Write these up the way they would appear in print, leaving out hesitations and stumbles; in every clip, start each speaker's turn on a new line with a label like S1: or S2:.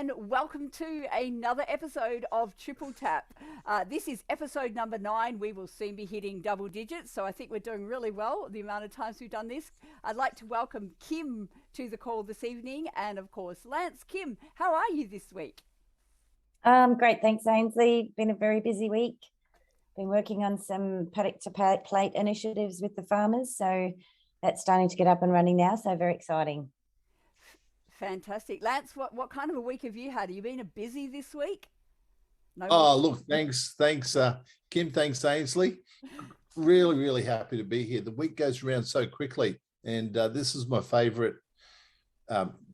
S1: and welcome to another episode of Triple Tap. This is episode number 9. We will soon be hitting double digits, so I think we're doing really well the amount of times we've done this. I'd like to welcome Kim to the call this evening, and of course, Lance. Kim, how are you this week?
S2: Great, thanks, Ainsley. Been a very busy week. Been working on some paddock to plate initiatives with the farmers, so that's starting to get up and running now, so very exciting.
S1: Fantastic. Lance, what kind of a week have you had? Have you been busy this week?
S3: No. Look, thanks, Kim, thanks, Ainsley. Really happy to be here. The week goes around so quickly, and this is my favorite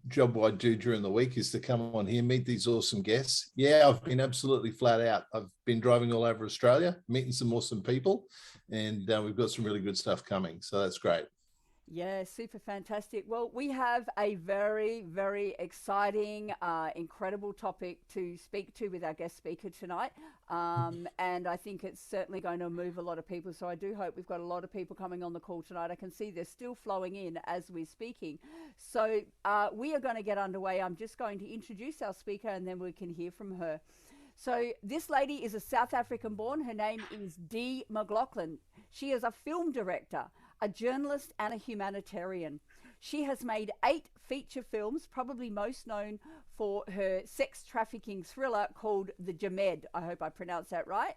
S3: job I do during the week is to come on here, meet these awesome guests. Yeah, I've been absolutely flat out. I've been driving all over Australia, meeting some awesome people, and we've got some really good stuff coming. So that's great.
S1: Yeah, super fantastic. Well, we have a very exciting, incredible topic to speak to with our guest speaker tonight. And I think it's certainly going to move a lot of people. So I do hope we've got a lot of people coming on the call tonight. I can see they're still flowing in as we're speaking. So we are going to get underway. I'm just going to introduce our speaker and then we can hear from her. So this lady is a South African born. Her name is Dee McLachlan. She is a film director, a journalist and a humanitarian. She has made 8 feature films, probably most known for her sex trafficking thriller called The Jamed. I hope I pronounced that right.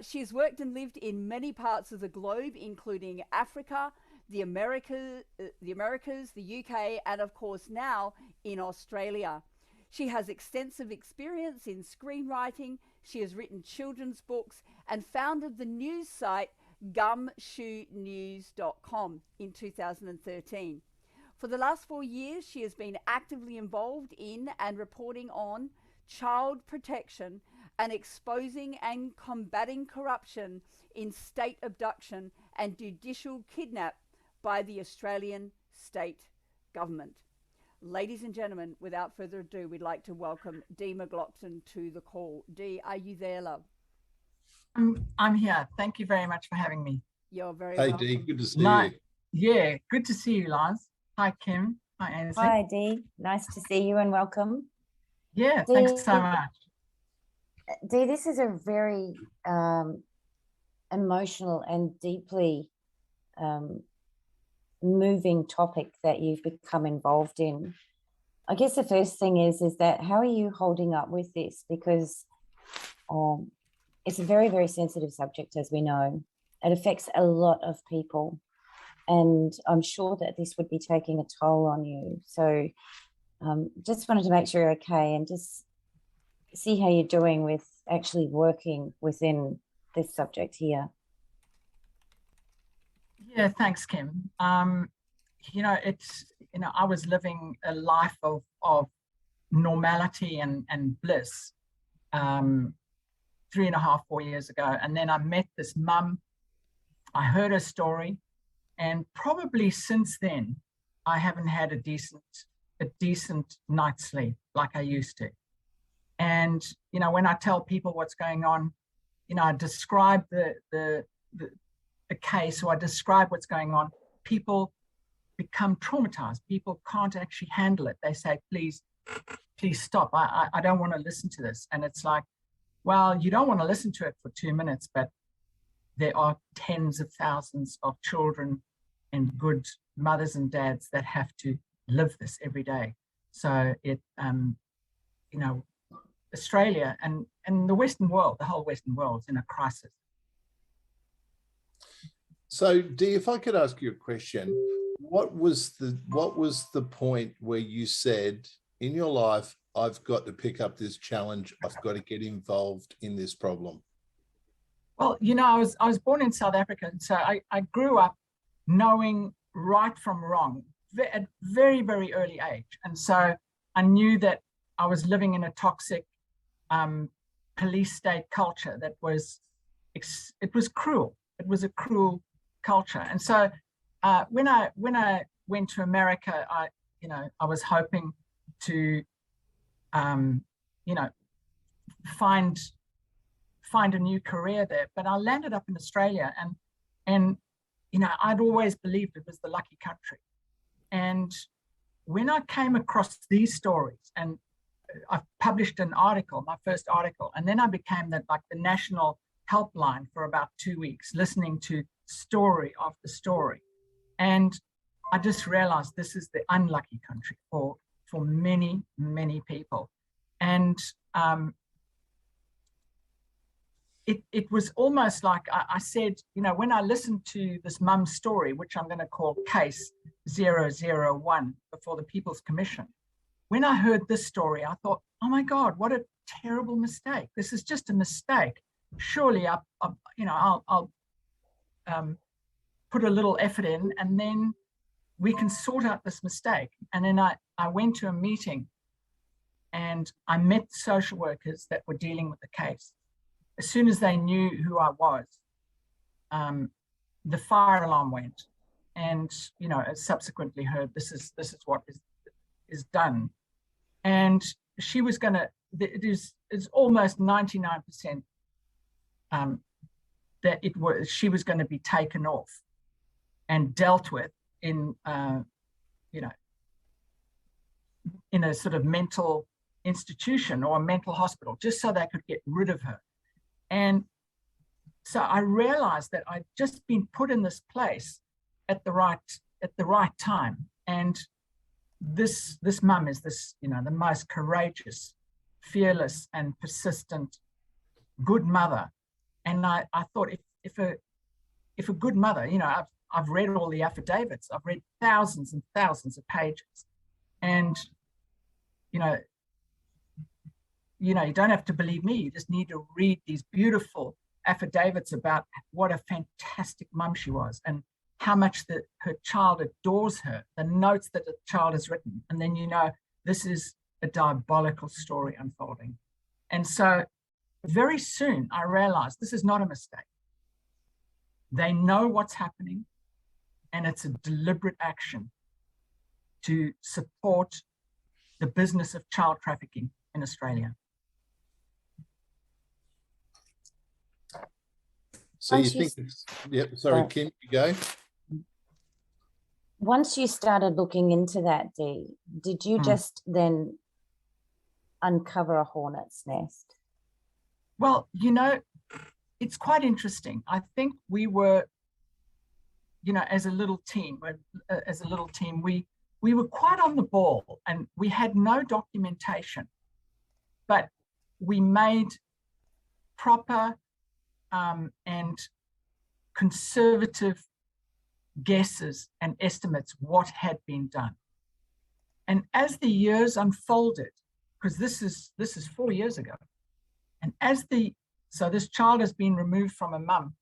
S1: She has worked and lived in many parts of the globe, including Africa, the Americas, the UK, and of course now in Australia. She has extensive experience in screenwriting. She has written children's books and founded the news site gumshoenews.com in 2013. For the last 4 years, she has been actively involved in and reporting on child protection and exposing and combating corruption in state abduction and judicial kidnap by the Australian state government. Ladies and gentlemen, without further ado, we'd like to welcome Dee McLachlan to the call. Dee, are you there, love?
S4: I'm here. Thank you very much for having me.
S1: You're very
S3: welcome. Hey, Dee, good to see you.
S4: Yeah, good to see you, Lance. Hi, Kim. Hi, Ainsley.
S2: Hi, Dee. Nice to see you and welcome.
S4: Yeah, Dee, thanks so much.
S2: Dee, this is a very emotional and deeply moving topic that you've become involved in. I guess the first thing is that how are you holding up with this? Because it's a very sensitive subject, as we know. It affects a lot of people, and I'm sure that this would be taking a toll on you. So just wanted to make sure you're okay and just see how you're doing with actually working within this subject here.
S4: Yeah, thanks, Kim. I was living a life of normality and bliss 3.5, 4 years ago. And then I met this mum. I heard her story, and probably since then, I haven't had a decent night's sleep like I used to. And, when I tell people what's going on, I describe the case, or I describe what's going on, people become traumatized. People can't actually handle it. They say, please stop. I don't want to listen to this. And it's like, well, you don't want to listen to it for 2 minutes, but there are tens of thousands of children and good mothers and dads that have to live this every day. So Australia and the Western world, the whole Western world is in a crisis.
S3: So, Dee, if I could ask you a question, what was the point where you said in your life, I've got to pick up this challenge, I've got to get involved in this problem?
S4: Well, I was born in South Africa, and so I grew up knowing right from wrong at very early age. And so I knew that I was living in a toxic police state culture that was cruel. It was a cruel culture. And so when I went to America, I was hoping to find a new career there, but I landed up in Australia, and I'd always believed it was the lucky country. And when I came across these stories, and I published an article, my first article, and then I became the national helpline for about 2 weeks, listening to story after story. And I just realized this is the unlucky country for many, many people. And it was almost like I said, you know, when I listened to this mum's story, which I'm going to call case 001 before the People's Commission, when I heard this story, I thought, oh my God, what a terrible mistake. This is just a mistake. Surely I'll put a little effort in, and then we can sort out this mistake. And then I went to a meeting and I met social workers that were dealing with the case. As soon as they knew who I was, the fire alarm went, and you know, I subsequently heard this is what is done. And she was going to, it's almost 99% that she was going to be taken off and dealt with in you know, in a sort of mental institution or a mental hospital, just so they could get rid of her. And so I realized that I'd just been put in this place at the right time. And this mum is this, you know, the most courageous, fearless, and persistent, good mother. And I thought, if a good mother, you know, I've read all the affidavits, I've read thousands and thousands of pages, and you don't have to believe me. You just need to read these beautiful affidavits about what a fantastic mum she was, and how much her child adores her, the notes that the child has written. And then, you know, this is a diabolical story unfolding. And so very soon I realized this is not a mistake. They know what's happening, and it's a deliberate action to support the business of child trafficking in Australia.
S3: So you think, yep, sorry, Kim, you go.
S2: Once you started looking into that, Dee, did you just then uncover a hornet's nest?
S4: Well, you know, it's quite interesting. I think we were, you know, as a little team, we were quite on the ball, and we had no documentation, but we made proper and conservative guesses and estimates what had been done. And as the years unfolded, because this is 4 years ago, and so this child has been removed from a mum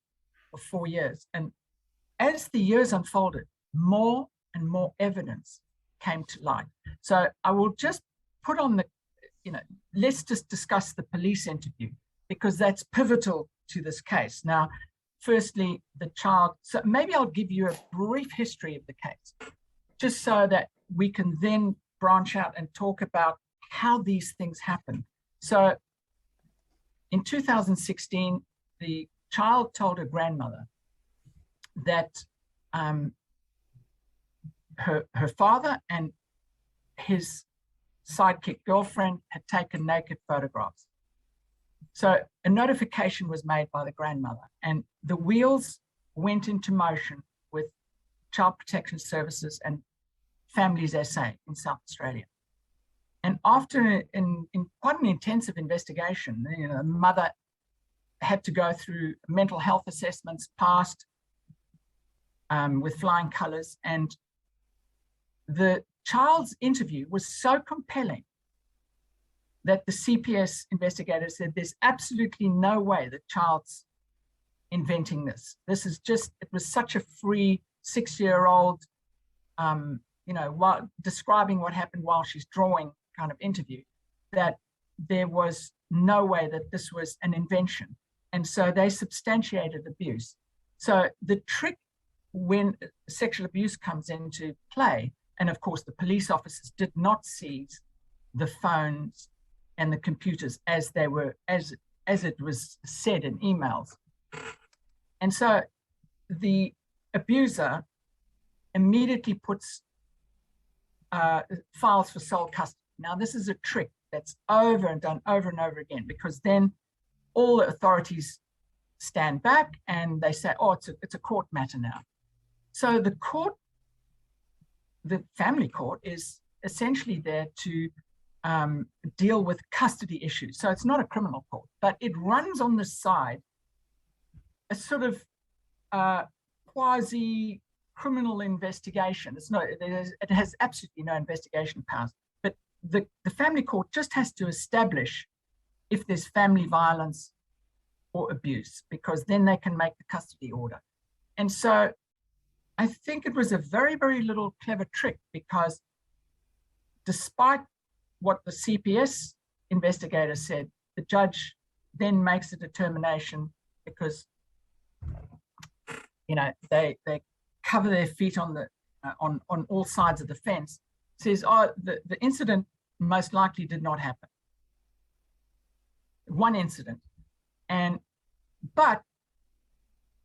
S4: for 4 years, and as the years unfolded, more and more evidence came to light. So I will just put on let's just discuss the police interview, because that's pivotal to this case. Now, firstly, the child, so maybe I'll give you a brief history of the case, just so that we can then branch out and talk about how these things happen. So in 2016, the child told her grandmother that her father and his sidekick girlfriend had taken naked photographs. So a notification was made by the grandmother, and the wheels went into motion with Child Protection Services and Families SA in South Australia. And after in quite an intensive investigation, you know, the mother had to go through mental health assessments, passed with flying colors, and the child's interview was so compelling that the CPS investigator said there's absolutely no way the child's inventing this. This is just, it was such a free 6-year-old, while describing what happened while she's drawing kind of interview, that there was no way that this was an invention. And so they substantiated abuse. So the trick when sexual abuse comes into play, and of course the police officers did not seize the phones and the computers as they were, as it was said in emails. And so the abuser immediately puts files for sole custody. Now, this is a trick that's over and done over and over again, because then all the authorities stand back and they say, oh, it's a court matter now. So the family court is essentially there to deal with custody issues. So it's not a criminal court, but it runs on the side a sort of quasi criminal investigation. It has absolutely no investigation powers, but the family court just has to establish if there's family violence or abuse, because then they can make the custody order. And so I think it was a very, very little clever trick, because despite what the CPS investigator said, the judge then makes a determination, because they cover their feet on the on all sides of the fence, says, oh, the incident most likely did not happen. One incident. But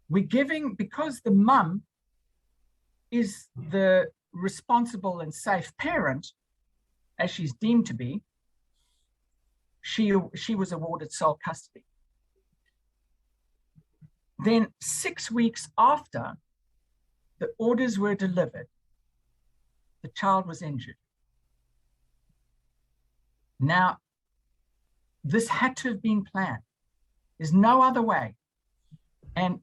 S4: we're giving, because the mum is the responsible and safe parent, as she's deemed to be, she was awarded sole custody. Then 6 weeks after the orders were delivered, the child was injured. Now, this had to have been planned. There's no other way. And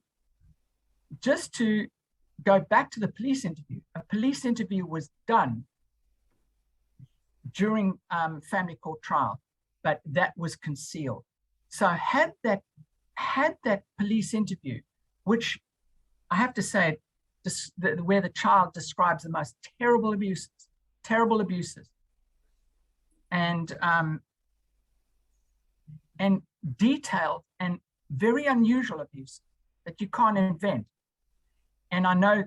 S4: just to go back to the police interview, a police interview was done during family court trial, but that was concealed. So had that police interview, which I have to say, where the child describes the most terrible abuses, and detailed and very unusual abuse that you can't invent. And I know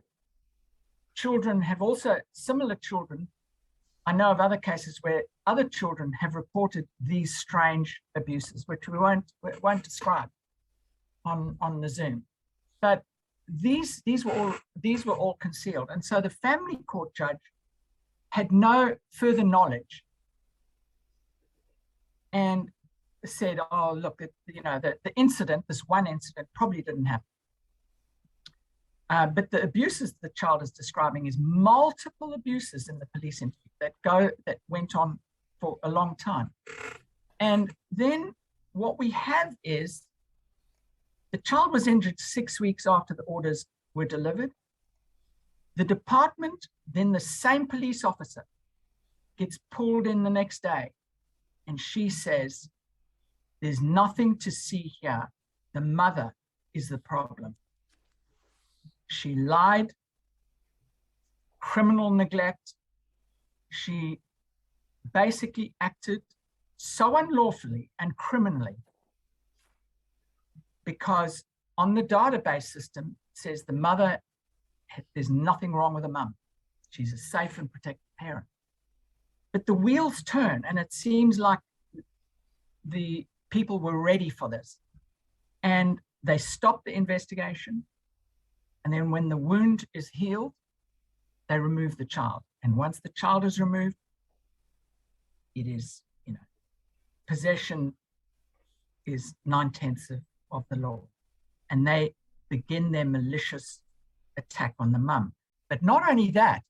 S4: children have also, similar children, I know of other cases where other children have reported these strange abuses, which we won't describe on the Zoom. But these were all concealed. And so the family court judge had no further knowledge and said, oh, look, the incident, this one incident, probably didn't happen. But the abuses the child is describing is multiple abuses in the police interview that went on for a long time. And then what we have is the child was injured 6 weeks after the orders were delivered. The department, then the same police officer, gets pulled in the next day, and she says, there's nothing to see here. The mother is the problem. She lied, criminal neglect. She basically acted so unlawfully and criminally, because on the database system it says the mother, there's nothing wrong with the mum. She's a safe and protected parent. But the wheels turn, and it seems like the people were ready for this. And they stop the investigation. And then when the wound is healed, they remove the child. And once the child is removed, it is, possession is 9/10 of the law. And they begin their malicious attack on the mum. But not only that,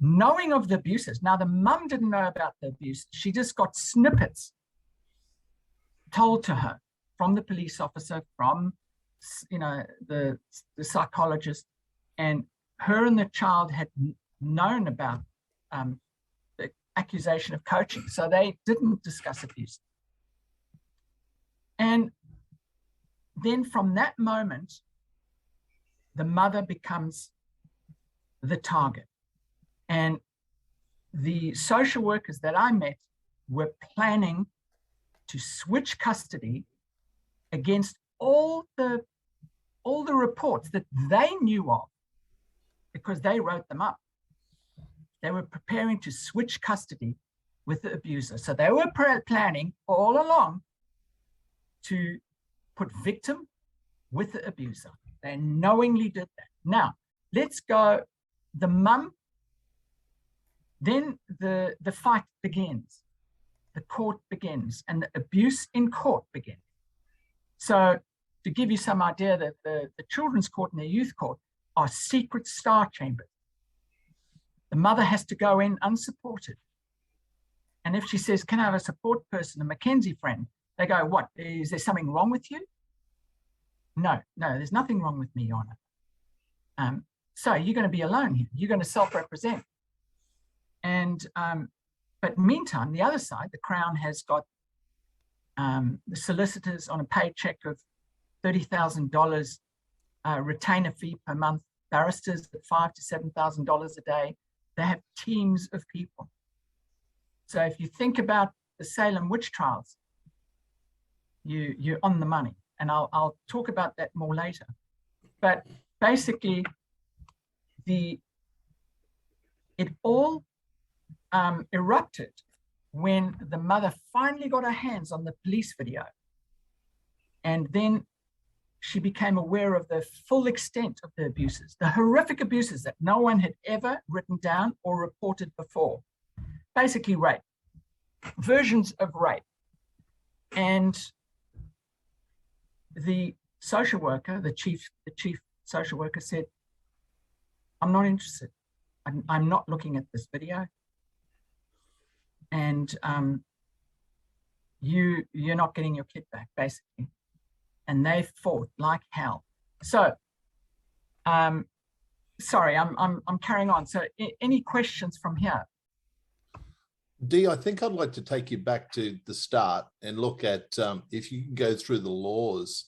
S4: knowing of the abuses. Now, the mum didn't know about the abuse. She just got snippets told to her from the police officer, from the psychologist, and her and the child had known about the accusation of coaching, so they didn't discuss abuse. And then from that moment, the mother becomes the target. And the social workers that I met were planning to switch custody against all the reports that they knew of, because they wrote them up. They were preparing to switch custody with the abuser. So they were planning all along to put victim with the abuser. They knowingly did that. Now, let's go, the mum, then the fight begins. the court begins and the abuse in court begins. So to give you some idea, that the children's court and the youth court are secret star chambers. The mother has to go in unsupported. And if she says, can I have a support person, a Mackenzie friend? They go, what, is there something wrong with you? No, there's nothing wrong with me, Your Honor. So you're going to be alone here. You're going to self-represent. And, but meantime, the other side, the Crown has got the solicitors on a paycheck of $30,000 retainer fee per month, barristers at $5,000 to $7,000 a day. They have teams of people. So if you think about the Salem witch trials, you're on the money. And I'll talk about that more later. But basically, it all erupted when the mother finally got her hands on the police video. And then she became aware of the full extent of the abuses, the horrific abuses that no one had ever written down or reported before. Basically rape, versions of rape. And the social worker, the chief social worker said, I'm not interested. I'm not looking at this video. And you're not getting your kid back, basically. And they fought like hell. So, sorry, I'm carrying on. So, any questions from here?
S3: Dee, I think I'd like to take you back to the start and look at if you can go through the laws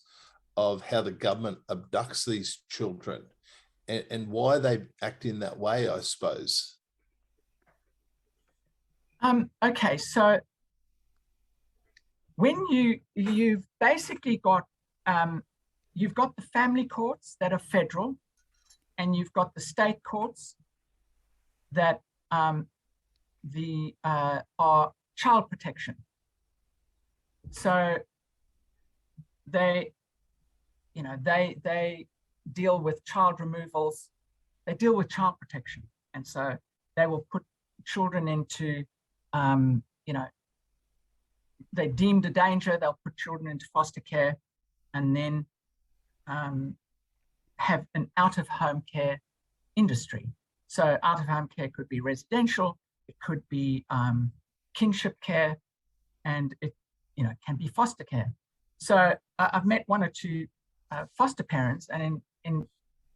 S3: of how the government abducts these children and why they act in that way, I suppose.
S4: Okay, so when you've basically got you've got the family courts that are federal, and you've got the state courts that are child protection. So they deal with child removals, they deal with child protection, and so they will put children into they deemed a danger, they'll put children into foster care, and then have an out-of-home care industry. So out-of-home care could be residential, it could be kinship care, and it can be foster care. So I've met one or two foster parents, and in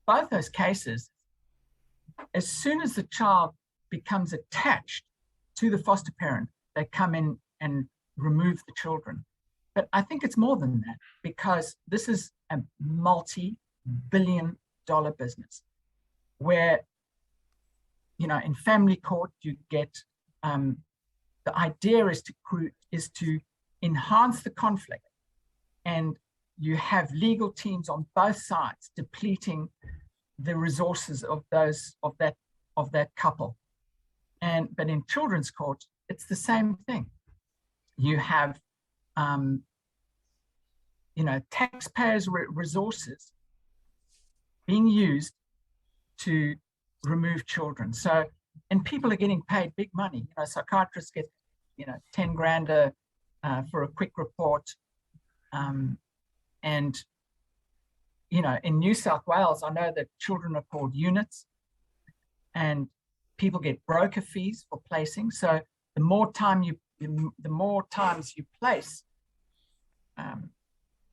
S4: both those cases, as soon as the child becomes attached to the foster parent, they come in and remove the children. But I think it's more than that, because this is a multi-billion-dollar business where, in family court, you get, the idea is to enhance the conflict, and you have legal teams on both sides depleting the resources of that couple. But in children's court, it's the same thing. You have, taxpayers' resources being used to remove children. So, and people are getting paid big money. Psychiatrists get, 10 grand for a quick report. And, in New South Wales, I know that children are called units, and people get broker fees for placing. So the more times you place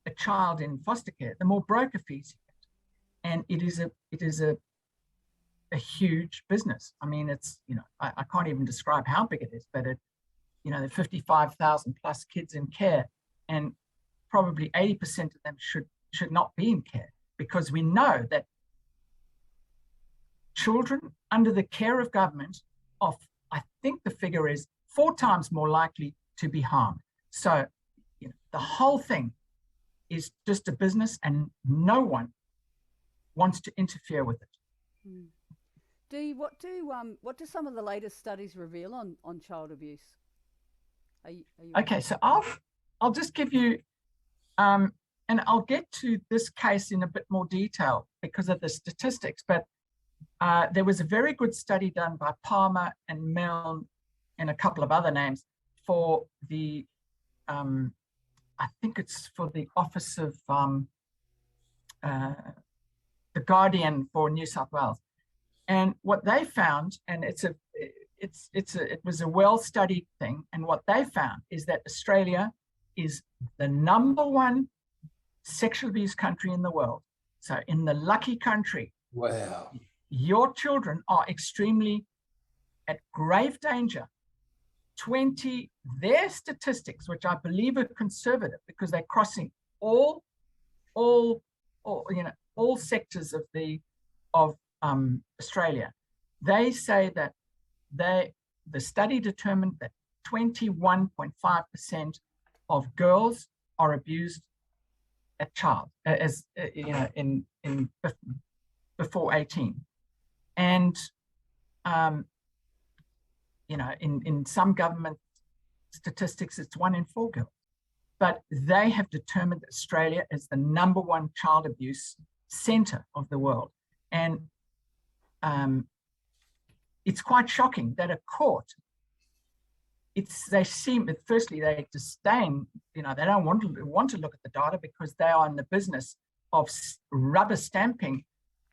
S4: a child in foster care, the more broker fees you get. And it is a huge business. I mean, it's, I can't even describe how big it is, but there are 55,000 plus kids in care, and probably 80% of them should not be in care, because we know that children under the care of government are, I think the figure is 4 times more likely to be harmed. So the whole thing is just a business, and no one wants to interfere with it.
S1: Dee, what do some of the latest studies reveal on child abuse? Are you
S4: okay, so I'll just give you, and I'll get to this case in a bit more detail because of the statistics, but there was a very good study done by Palmer and Milne and a couple of other names, for the, I think it's for the Office of the Guardian for New South Wales. And what they found, and it was a well-studied thing, and what they found is that Australia is the #1 sexual abuse country in the world. So in the lucky country,
S3: Wow.
S4: your children are extremely at grave danger. Their statistics, which I believe are conservative because they're crossing all sectors of Australia. They say that the study determined that 21.5% of girls are abused at child, before 18, and in some government statistics, it's 1 in 4 girls. But they have determined that Australia is the #1 child abuse center of the world. And it's quite shocking that a court, firstly, they disdain, they don't want to look at the data because they are in the business of rubber stamping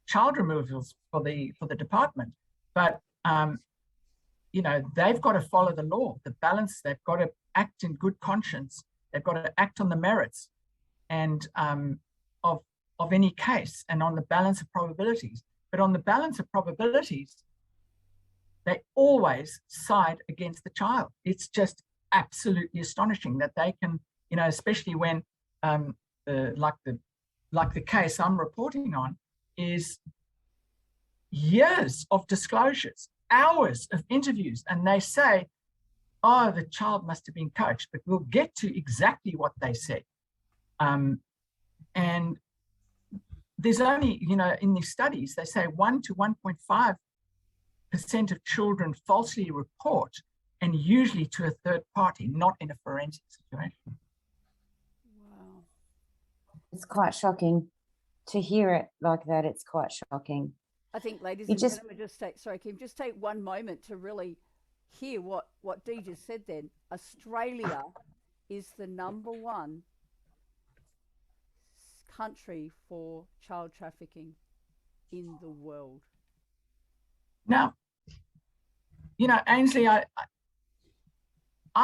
S4: child removals for the department. But they've got to follow the law, the balance. They've got to act in good conscience. They've got to act on the merits and of any case and on the balance of probabilities. But on the balance of probabilities, they always side against the child. It's just absolutely astonishing that they can, especially when like the case I'm reporting on is years of disclosures, hours of interviews, and they say, oh, the child must have been coached, but we'll get to exactly what they said. And there's only, in these studies, they say 1 to 1.5% of children falsely report, and usually to a third party, not in a forensic situation.
S1: Wow.
S2: It's quite shocking to hear it like that. It's quite shocking.
S1: I think, ladies and gentlemen, Kim, just take one moment to really hear what Dee just said then. Australia is the #1 country for child trafficking in the world.
S4: Now, Ainsley, I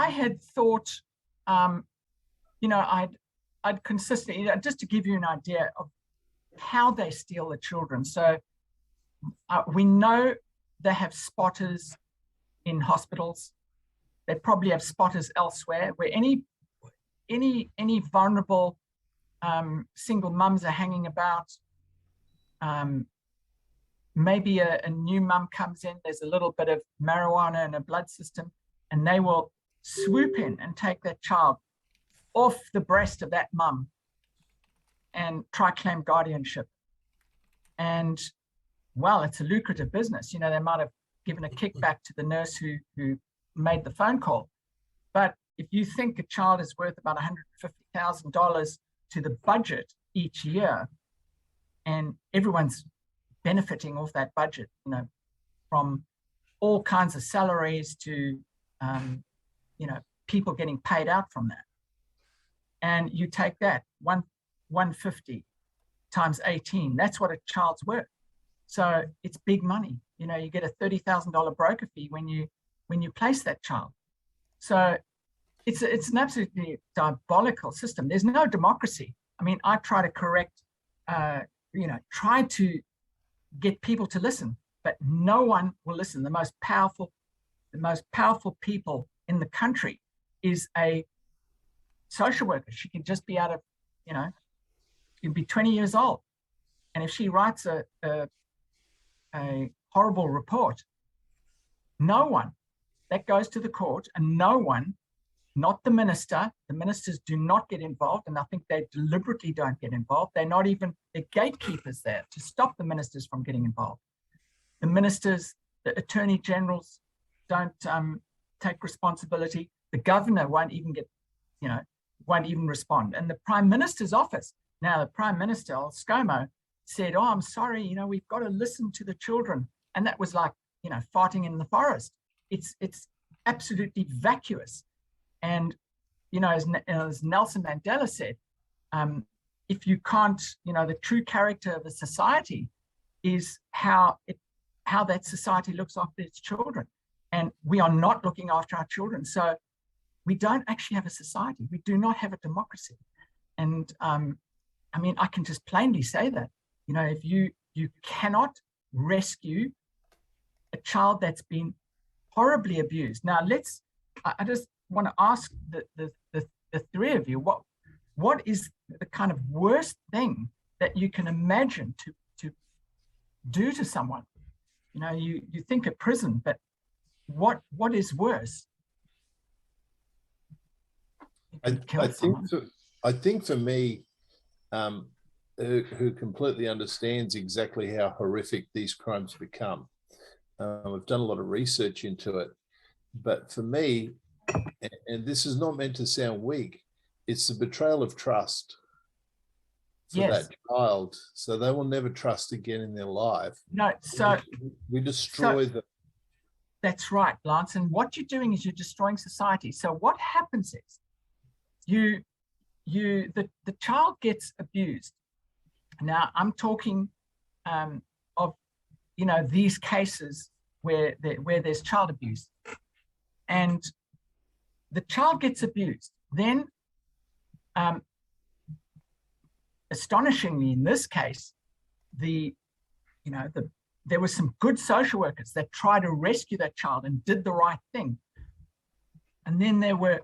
S4: had thought, I'd consistently, just to give you an idea of how they steal the children. So we know they have spotters in hospitals. They probably have spotters elsewhere where any vulnerable single mums are hanging about. Maybe a new mum comes in, there's a little bit of marijuana in her blood system, and they will swoop in and take that child off the breast of that mum and try claim guardianship. And well, it's a lucrative business. They might have given a kickback to the nurse who made the phone call. But if you think a child is worth about $150,000 to the budget each year, and everyone's benefiting off that budget, from all kinds of salaries to, people getting paid out from that. And you take that 150 times 18, that's what a child's worth. So it's big money. You get a $30,000 broker fee when you place that child. So it's an absolutely diabolical system. There's no democracy. I mean, I try to correct, try to get people to listen, but no one will listen. The most powerful people in the country is a social worker. She can just be out of, she'd be 20 years old. And if she writes a horrible report, no one, that goes to the court, and no one, not the ministers do not get involved, and I think they deliberately don't get involved. They're not even the gatekeepers there to stop the ministers from getting involved. The ministers, the attorney generals don't take responsibility. The governor won't even respond. And the prime minister's office, now the prime minister, ScoMo, said, oh, I'm sorry, we've got to listen to the children. And that was like, farting in the forest. It's absolutely vacuous. And, you know, as Nelson Mandela said, if you can't, you know, the true character of a society is how that society looks after its children. And we are not looking after our children. So we don't actually have a society. We do not have a democracy. And I mean, I can just plainly say that, you know, if you cannot rescue a child that's been horribly abused. Now, I just want to ask the three of you, what is the kind of worst thing that you can imagine to do to someone? You know, you think of prison, but what is worse?
S3: I think for me, who completely understands exactly how horrific these crimes become. I've done a lot of research into it, but for me, and this is not meant to sound weak, it's the betrayal of trust for that child. So they will never trust again in their life.
S4: No, so
S3: we destroy them.
S4: That's right, Lance. And what you're doing is you're destroying society. So what happens is the child gets abused. Now I'm talking of, you know, these cases where there's child abuse, and the child gets abused. Then, astonishingly, in this case, there were some good social workers that tried to rescue that child and did the right thing. And then there were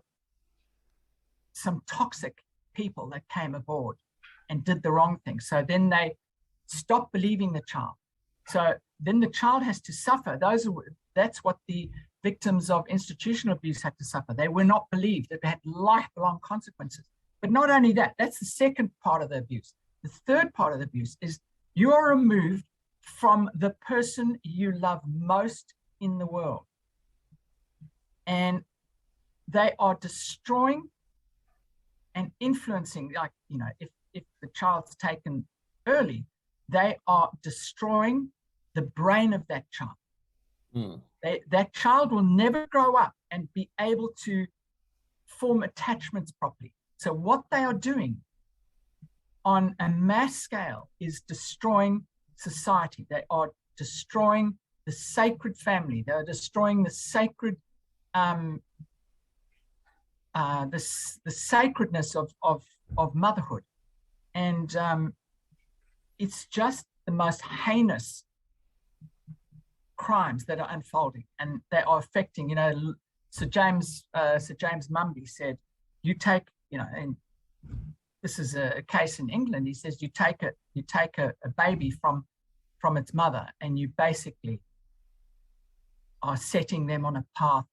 S4: some toxic people that came aboard and did the wrong thing. So then they stopped believing the child. So then the child has to suffer. That's what the victims of institutional abuse had to suffer. They were not believed. They had lifelong consequences. But not only that, that's the second part of the abuse. The third part of the abuse is you are removed from the person you love most in the world. And they are destroying and influencing, like, you know, if the child's taken early, they are destroying the brain of that child. That child will never grow up and be able to form attachments properly. So what they are doing on a mass scale is destroying society. They are destroying the sacred family. They are destroying the sacred, the sacredness of motherhood. And it's just the most heinous crimes that are unfolding, and they are affecting, you know, Sir James Mumby said, you take, you know, and this is a case in England, he says, you take a baby from its mother, and you basically are setting them on a path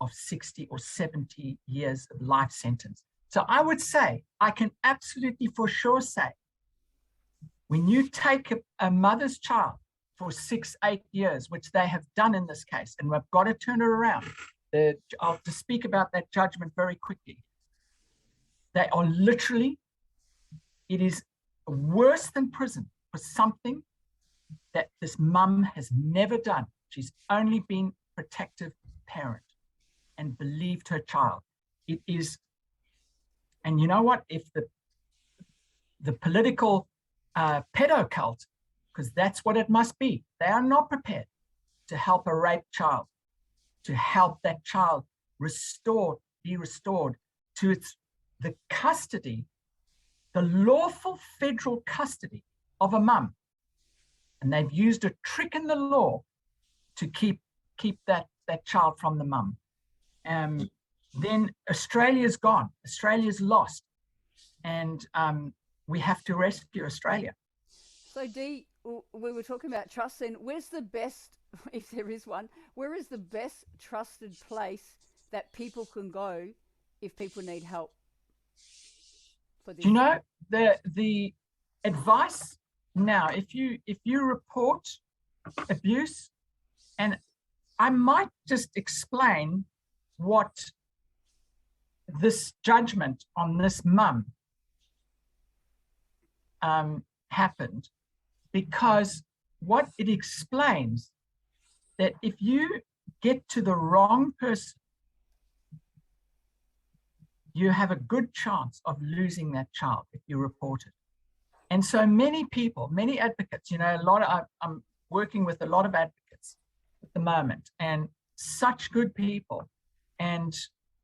S4: of 60 or 70 years of life sentence. So I would say, I can absolutely for sure say, when you take a mother's child for 6-8 years, which they have done in this case, and we've got to turn it around. I'll just speak about that judgment very quickly. They are literally, it is worse than prison for something that this mum has never done. She's only been protective parent and believed her child. It is, and you know what? If the political pedo cult, because that's what it must be, they are not prepared to help a raped child, to help that child be restored to the custody, the lawful federal custody of a mum. And they've used a trick in the law to keep that child from the mum. Then Australia's gone. Australia's lost. And we have to rescue Australia.
S1: So Dee, we were talking about trust, and where's the best, if there is one, where is the best trusted place that people can go if people need help for this?
S4: You know, the advice now, if you report abuse, and I might just explain what this judgment on this mum happened, because what it explains that if you get to the wrong person, you have a good chance of losing that child if you report it. And so many people, many advocates, you know, I'm working with a lot of advocates at the moment, and such good people. And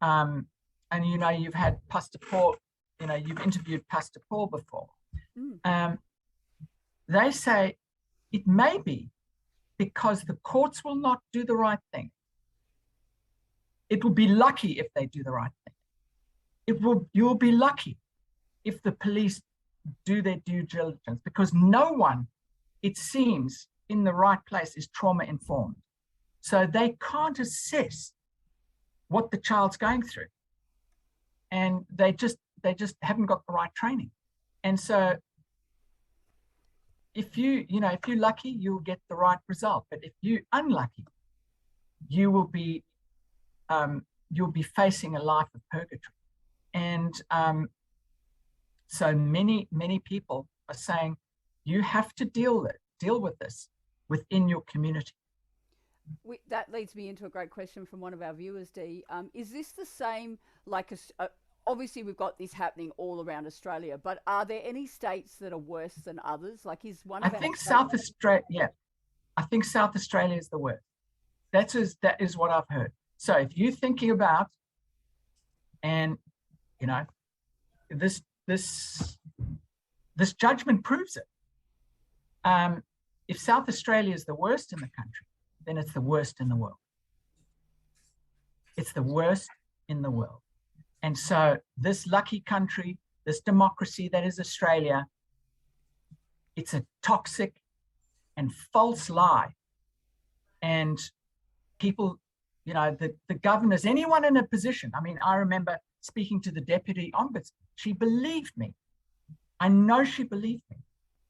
S4: you know, you've had Pastor Paul, you know, you've interviewed Pastor Paul before. They say it may be because the courts will not do the right thing. It will be lucky if they do the right thing. You'll be lucky if the police do their due diligence, because no one, it seems, in the right place is trauma informed. So they can't assess what the child's going through. And they just haven't got the right training. And so if you're lucky, you'll get the right result. But if you're unlucky, you'll be facing a life of purgatory. And so many people are saying you have to deal with this within your community.
S1: That leads me into a great question from one of our viewers, Dee. Is this the same, like, obviously we've got this happening all around Australia, but are there any states that are worse than others? Like, is one of
S4: I think South Australia is the worst. That is what I've heard. So if you're thinking about, and you know, this judgment proves it. If South Australia is the worst in the country, then it's the worst in the world. It's the worst in the world. And so this lucky country, this democracy that is Australia, it's a toxic and false lie. And people, you know, the governors, anyone in a position, I mean, I remember speaking to the deputy ombudsman. She believed me. I know she believed me.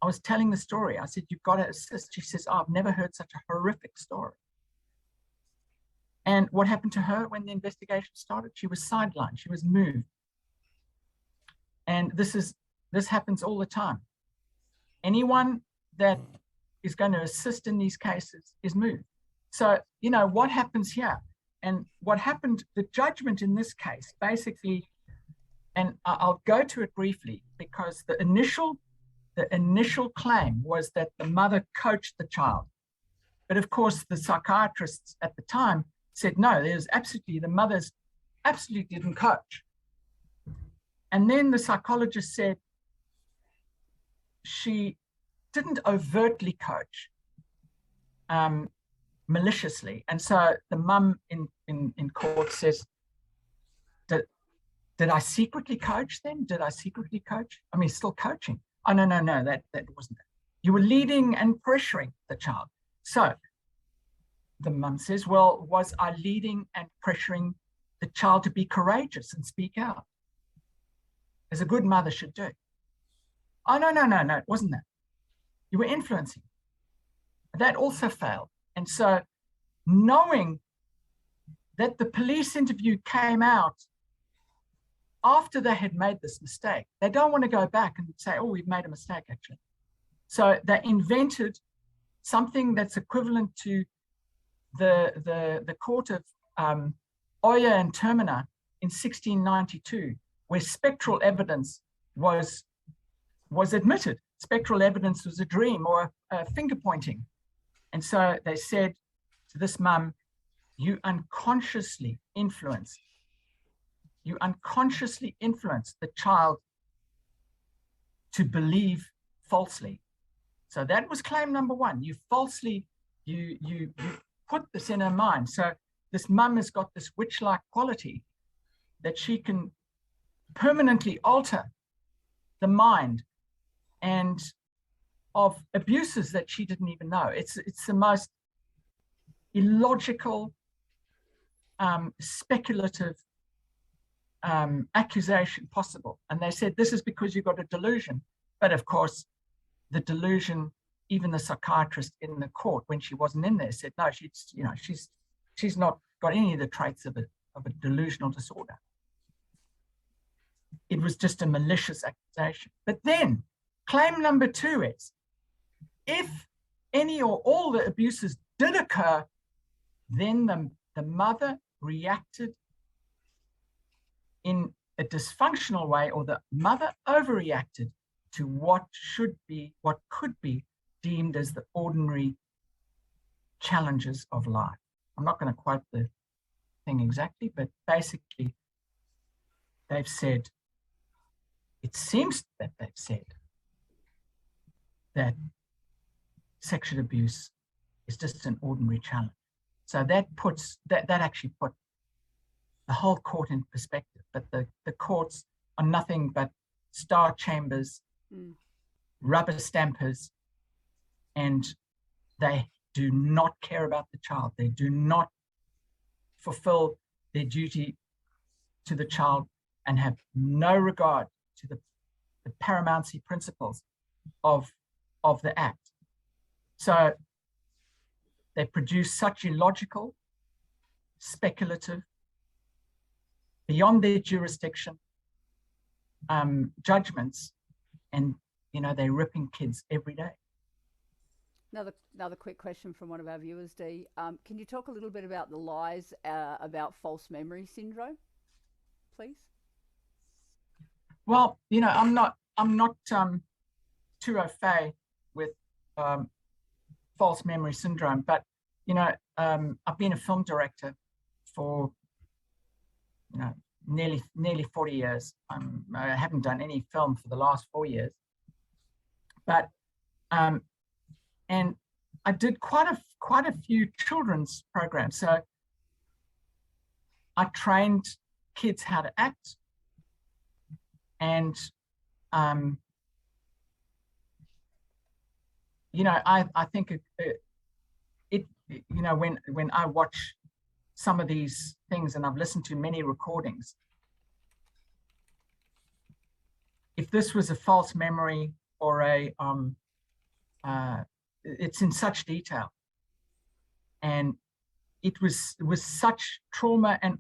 S4: I was telling the story. I said, you've got to assist. She says, oh, I've never heard such a horrific story. And what happened to her when the investigation started? She was sidelined. She was moved. And this happens all the time. Anyone that is going to assist in these cases is moved. So, you know, what happens here? And what happened, the judgment in this case, basically, and I'll go to it briefly, because the initial claim was that the mother coached the child. But of course, the psychiatrists at the time said, no, the mothers absolutely didn't coach. And then the psychologist said she didn't overtly coach, maliciously. And so the mum in court says, did I secretly coach then? Did I secretly coach? I mean, still coaching. Oh, no, that wasn't it. You were leading and pressuring the child. So the mum says, well, was I leading and pressuring the child to be courageous and speak out, as a good mother should do? Oh, no, it wasn't that. You were influencing. That also failed. And so knowing that the police interview came out after they had made this mistake, they don't want to go back and say, oh, we've made a mistake, actually. So they invented something that's equivalent to the court of Oya and Termina in 1692, where spectral evidence was admitted. Spectral evidence was a dream or a finger pointing. And so they said to this mum, you unconsciously influence the child to believe falsely. So that was claim number one. You falsely, you put this in her mind. So this mum has got this witch-like quality that she can permanently alter the mind and of abuses that she didn't even know. It's the most illogical, speculative accusation possible. And they said, this is because you've got a delusion. But of course, the delusion, even the psychiatrist in the court, when she wasn't in there, said, no, she's not got any of the traits of a delusional disorder. It was just a malicious accusation. But then claim number two is, if any or all the abuses did occur, then the mother reacted in a dysfunctional way, or the mother overreacted to what could be deemed as the ordinary challenges of life. I'm not going to quote the thing exactly, but basically they've said, it seems that they've said that sexual abuse is just an ordinary challenge. So that actually put the whole court in perspective, but the courts are nothing but star chambers, rubber stampers, and they do not care about the child. They do not fulfill their duty to the child and have no regard to the paramountcy principles of the act. So they produce such illogical, speculative, beyond their jurisdiction judgments, and they're ripping kids every day.
S1: Another quick question from one of our viewers, Dee. Can you talk a little bit about the lies about false memory syndrome, please?
S4: Well, I'm not too au fait with false memory syndrome, but I've been a film director for nearly 40 years. I haven't done any film for the last 4 years, but and I did quite a few children's programs. So I trained kids how to act, and I think when I watch some of these things, and I've listened to many recordings, if this was a false memory or it's in such detail, and it was such trauma and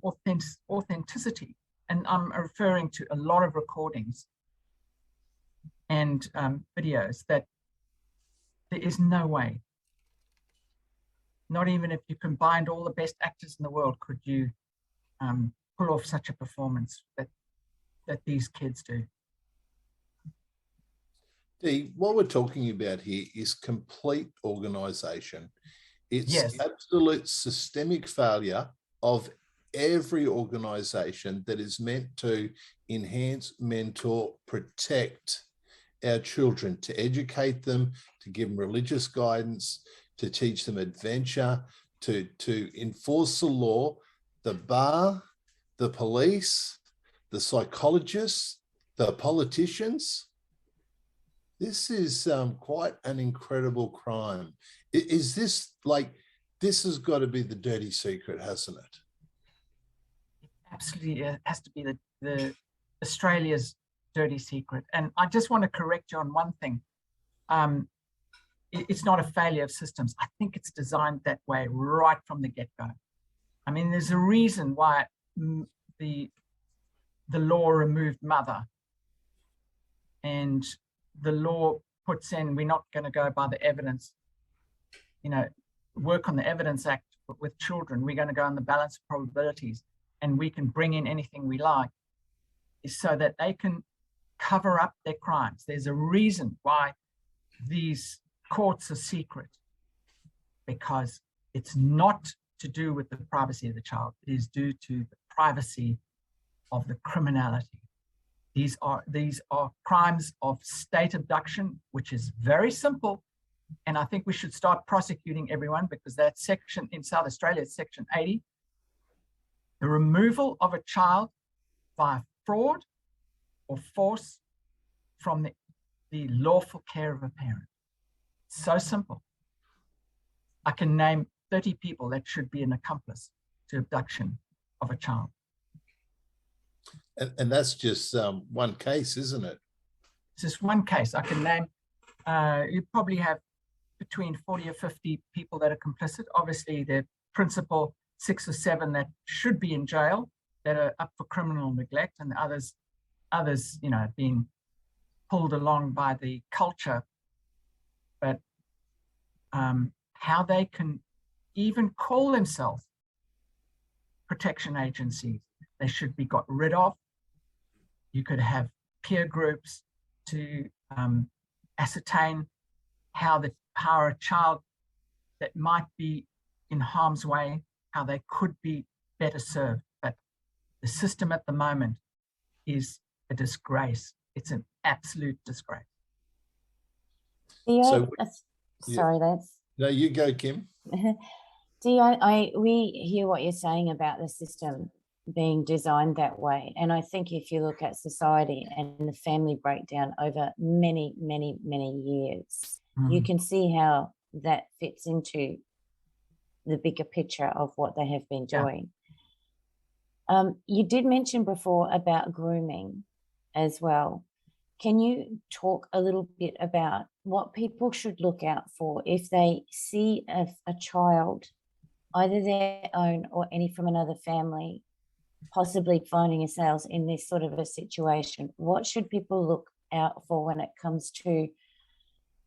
S4: authenticity, and I'm referring to a lot of recordings and videos, that there is no way, not even if you combined all the best actors in the world, could you pull off such a performance that these kids do.
S3: Dee, what we're talking about here is complete organisation. It's
S4: Yes.
S3: absolute systemic failure of every organisation that is meant to enhance, mentor, protect our children, to educate them, to give them religious guidance, to teach them adventure, to enforce the law. The bar, the police, the psychologists, the politicians. This is quite an incredible crime. Is this this has got to be the dirty secret, hasn't it?
S4: Absolutely, it has to be the Australia's dirty secret. And I just want to correct you on one thing. It's not a failure of systems. I think it's designed that way right from the get-go. I mean, there's a reason why the law removed mother, and the law puts in, we're not going to go by the evidence, work on the Evidence Act with children. We're going to go on the balance of probabilities, and we can bring in anything we like, is so that they can cover up their crimes. There's a reason why these courts are secret, because it's not to do with the privacy of the child. It is due to the privacy of the criminality. These are crimes of state abduction, which is very simple. And I think we should start prosecuting everyone, because that section in South Australia is Section 80. The removal of a child by fraud or force from the lawful care of a parent. So simple. I can name 30 people that should be an accomplice to abduction of a child.
S3: And that's just one case, isn't it?
S4: It's just one case. I can name, you probably have between 40 or 50 people that are complicit. Obviously, the principal 6 or 7 that should be in jail, that are up for criminal neglect, and others, being pulled along by the culture. But how they can even call themselves protection agencies, they should be got rid of. You could have peer groups to ascertain how a child that might be in harm's way, how they could be better served. But the system at the moment is a disgrace. It's an absolute disgrace.
S2: Yeah,
S3: So,
S2: sorry, Lance.
S3: no, you go, Kim.
S2: We hear what you're saying about the system being designed that way. And I think if you look at society and the family breakdown over many, many, many years, you can see how that fits into the bigger picture of what they have been doing. You did mention before about grooming as well. Can you talk a little bit about what people should look out for if they see a child, either their own or any from another family, possibly finding themselves in this sort of a situation? What should people look out for when it comes to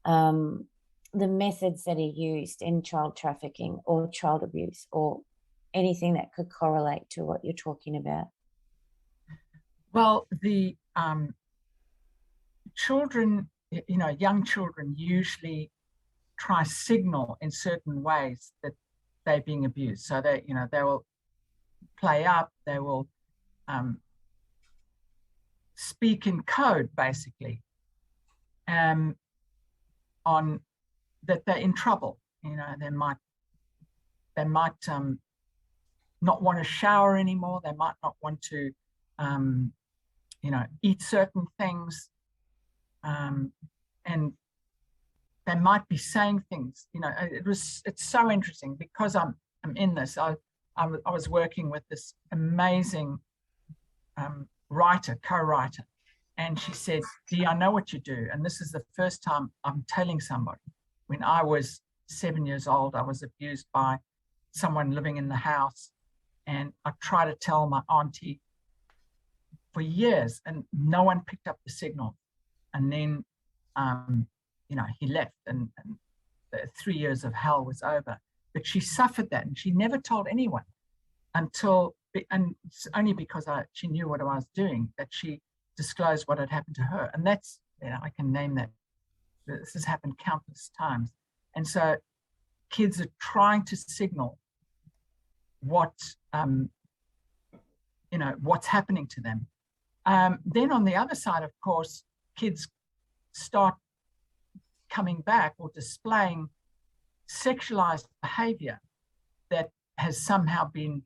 S2: the methods that are used in child trafficking or child abuse or anything that could correlate to what you're talking about?
S4: Well, the children, young children usually try signal in certain ways that they're being abused. So they will play up, they will speak in code, basically, on that they're in trouble. They might not want to shower anymore. They might not want to, eat certain things, and they might be saying things. It's so interesting because I'm in this. I was working with this amazing co-writer, and she said, Dee, I know what you do. And this is the first time I'm telling somebody. When I was 7 years old, I was abused by someone living in the house. And I tried to tell my auntie for years, and no one picked up the signal. And then, he left, and the 3 years of hell was over. But she suffered that, and she never told anyone and it's only because she knew what I was doing that she disclosed what had happened to her. And that's, I can name that. This has happened countless times. And so kids are trying to signal what's happening to them. Then on the other side, of course, kids start coming back or displaying sexualized behavior that has somehow been,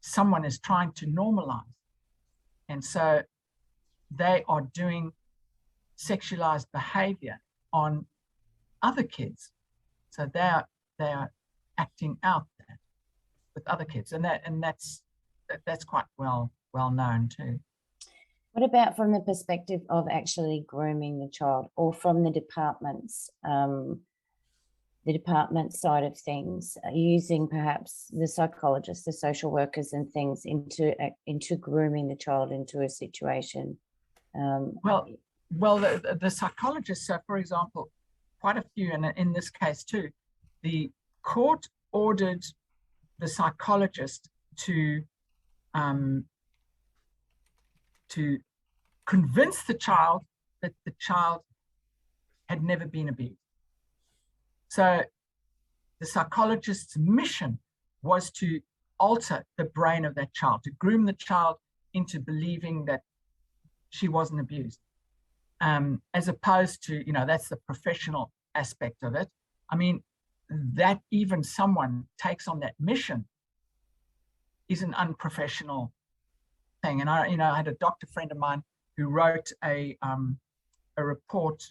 S4: someone is trying to normalize. And so they are doing sexualized behavior on other kids. So they are acting out that with other kids, and that's quite well known too.
S2: What about from the perspective of actually grooming the child, or from the department side of things, using perhaps the psychologists, the social workers and things into grooming the child into a situation?
S4: Well, the psychologists, so for example, quite a few, and in this case too, the court ordered the psychologist to convince the child that the child had never been abused. So the psychologist's mission was to alter the brain of that child, to groom the child into believing that she wasn't abused, as opposed to, that's the professional aspect of it. I mean, that even someone takes on that mission is an unprofessional thing. And I had a doctor friend of mine who wrote a report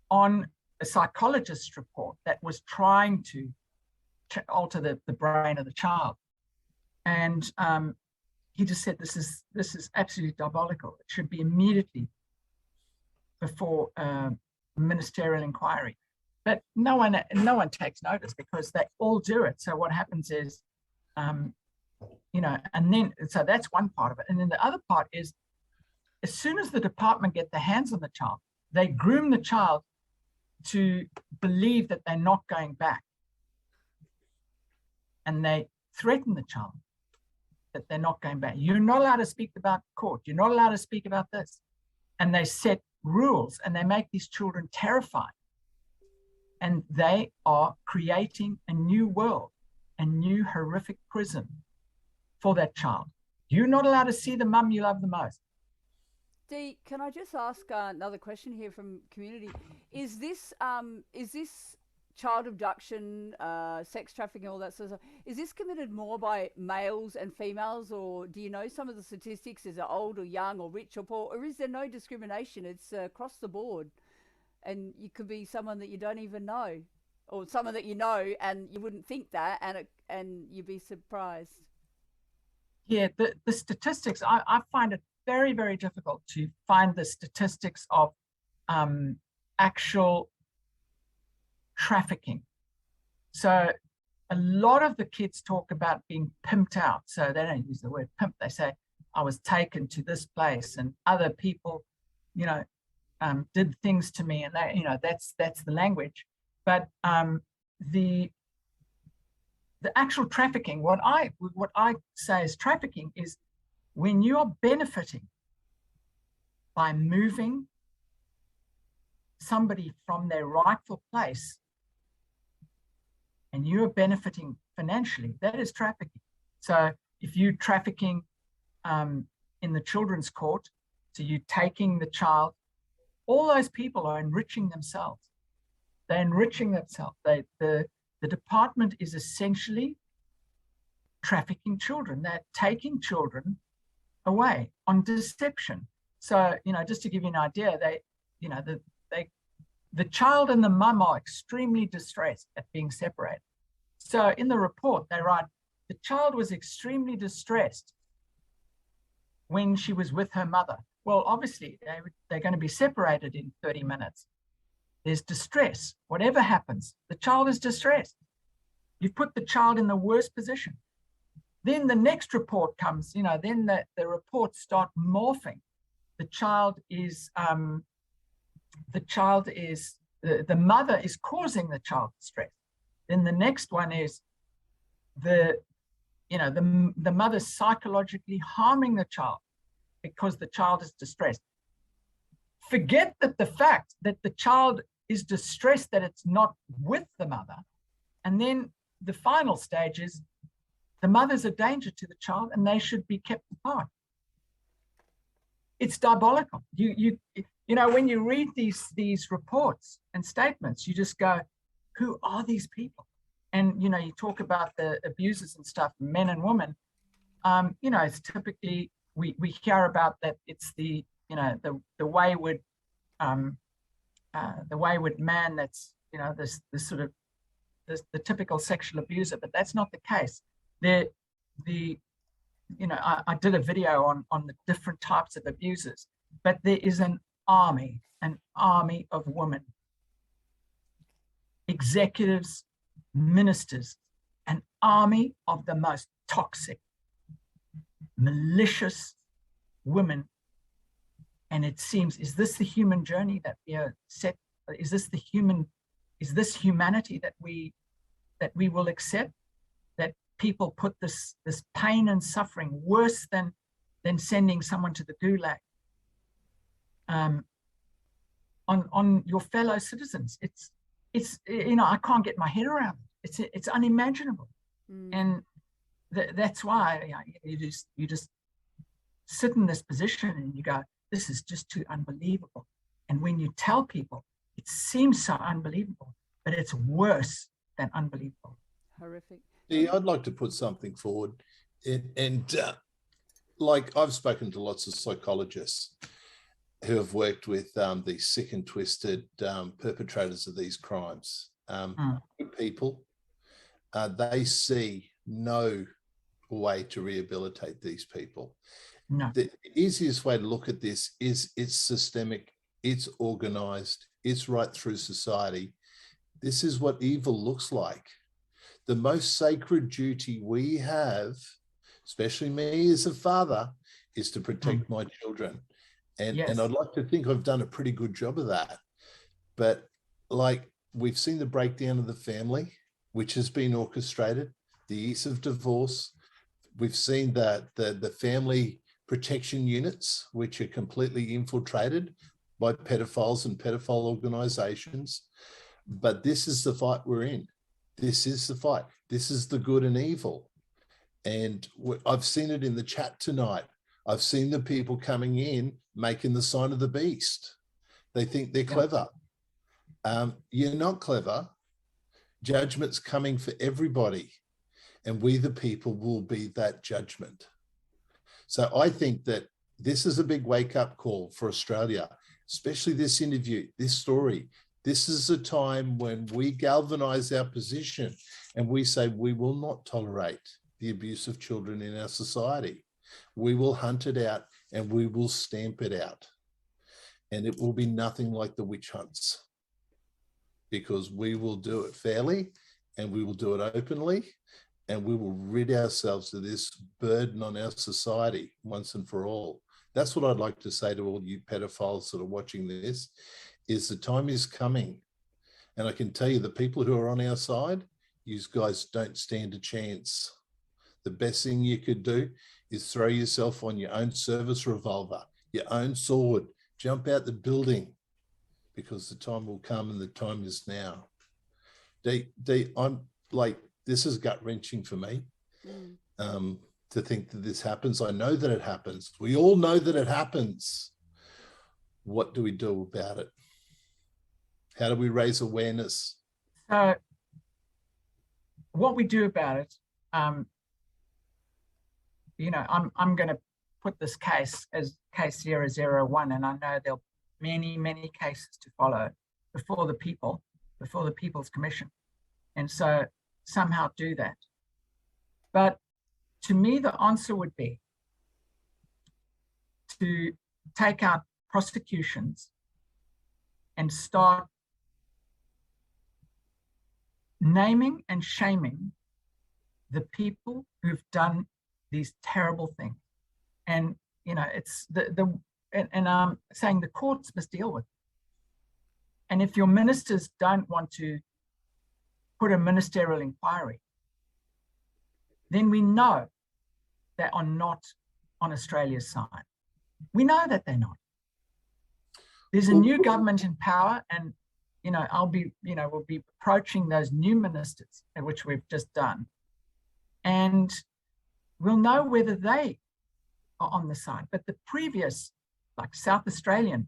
S4: on a psychologist's report that was trying to alter the brain of the child. And he just said, this is absolutely diabolical. It should be immediately before ministerial inquiry. But no one takes notice because they all do it. So what happens is, and then, so that's one part of it. And then the other part is, as soon as the department get their hands on the child, they groom the child to believe that they're not going back. And they threaten the child. that they're not going back. You're not allowed to speak about court. You're not allowed to speak about this. And they set rules and they make these children terrified. And they are creating a new world, a new horrific prison for that child. You're not allowed to see the mum you love the most.
S1: Dee, can I just ask another question here from community? Is this child abduction, sex trafficking, all that sort of stuff, is this committed more by males and females, or do you know some of the statistics? Is it old or young or rich or poor, or is there no discrimination? It's across the board, and you could be someone that you don't even know, or someone that you know and you wouldn't think that, and you'd be surprised.
S4: Yeah, the statistics, I find it very, very difficult to find the statistics of actual trafficking. So a lot of the kids talk about being pimped out. So they don't use the word pimp. They say, I was taken to this place and other people, you know, did things to me, and that, you know, that's the language. But the actual trafficking, what I say is trafficking is when you are benefiting by moving somebody from their rightful place and you're benefiting financially, that is trafficking. So if you're trafficking in the children's court, so you're taking the child, all those people are enriching themselves. They're enriching themselves. The department is essentially trafficking children. They're taking children away on deception. So, you know, just to give you an idea, the child and the mum are extremely distressed at being separated. So in the report, they write, the child was extremely distressed when she was with her mother. Well, obviously, they're going to be separated in 30 minutes. There's distress. Whatever happens, the child is distressed. You've put the child in the worst position. Then the next report comes, you know, then the reports start morphing. The mother is causing the child distress. Then the next one is the mother's psychologically harming the child because the child is distressed. Forget that the fact that the child is distressed that it's not with the mother. And then the final stage is the mother's a danger to the child and they should be kept apart. It's diabolical. You know, when you read these reports and statements, you just go, who are these people? And, you know, you talk about the abusers and stuff, men and women. You know, it's typically, we hear about that it's the wayward man that's, you know, this sort of the typical sexual abuser, but that's not the case. I did a video on the different types of abusers, but there is an army of women, executives, ministers, an army of the most toxic, malicious women. And it seems, is this the human journey that we are set? Is this humanity that we will accept? That people put this pain and suffering worse than sending someone to the gulag on your fellow citizens. It's you know, I can't get my head around it. It's unimaginable. And that's why you just sit in this position and you go, this is just too unbelievable. And when you tell people, it seems so unbelievable, but it's worse than unbelievable.
S1: Horrific.
S3: Yeah, I'd like to put something forward. Like I've spoken to lots of psychologists who have worked with these sick and twisted perpetrators of these crimes. Good people, they see no way to rehabilitate these people.
S4: No.
S3: The easiest way to look at this is it's systemic, it's organized, it's right through society. This is what evil looks like. The most sacred duty we have, especially me as a father, is to protect my children. And I'd like to think I've done a pretty good job of that. But like we've seen the breakdown of the family, which has been orchestrated, the ease of divorce, We've seen that the family protection units, which are completely infiltrated by pedophiles and pedophile organizations. But this is the fight we're in. This is the fight. This is the good and evil. And I've seen it in the chat tonight. I've seen the people coming in making the sign of the beast. They think they're clever. You're not clever. Judgment's coming for everybody. And we, the people, will be that judgment. So I think that this is a big wake-up call for Australia, especially this interview, this story. This is a time when we galvanize our position and we say we will not tolerate the abuse of children in our society. We will hunt it out and we will stamp it out. And it will be nothing like the witch hunts, because we will do it fairly and we will do it openly, and we will rid ourselves of this burden on our society once and for all. That's what I'd like to say to all you pedophiles that are watching this, is the time is coming. And I can tell you, the people who are on our side, you guys don't stand a chance. The best thing you could do is throw yourself on your own service revolver, your own sword, jump out the building, because the time will come and the time is now. Dee, I'm like, this is gut-wrenching for me to think that this happens. I know that it happens. We all know that it happens. What do we do about it? How do we raise awareness?
S4: So what we do about it, you know, I'm going to put this case as case 001, and I know there'll be many, many cases to follow before the people, before the People's Commission. And so somehow do that. But to me, the answer would be to take out prosecutions and start naming and shaming the people who've done these terrible things. And, you know, it's and I'm saying the courts must deal with it. And if your ministers don't want to put a ministerial inquiry, then we know they are not on Australia's side. We know that they're not. There's a new government in power, and, you know, we'll be approaching those new ministers, which we've just done, and we'll know whether they are on the side. But the previous, like South Australian